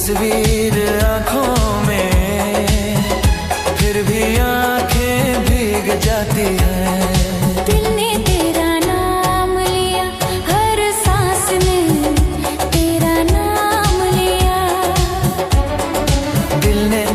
तस्वीर आंखों में, फिर भी आंखें भीग जाती हैं। दिल ने तेरा नाम लिया, हर सांस में तेरा नाम लिया। दिल ने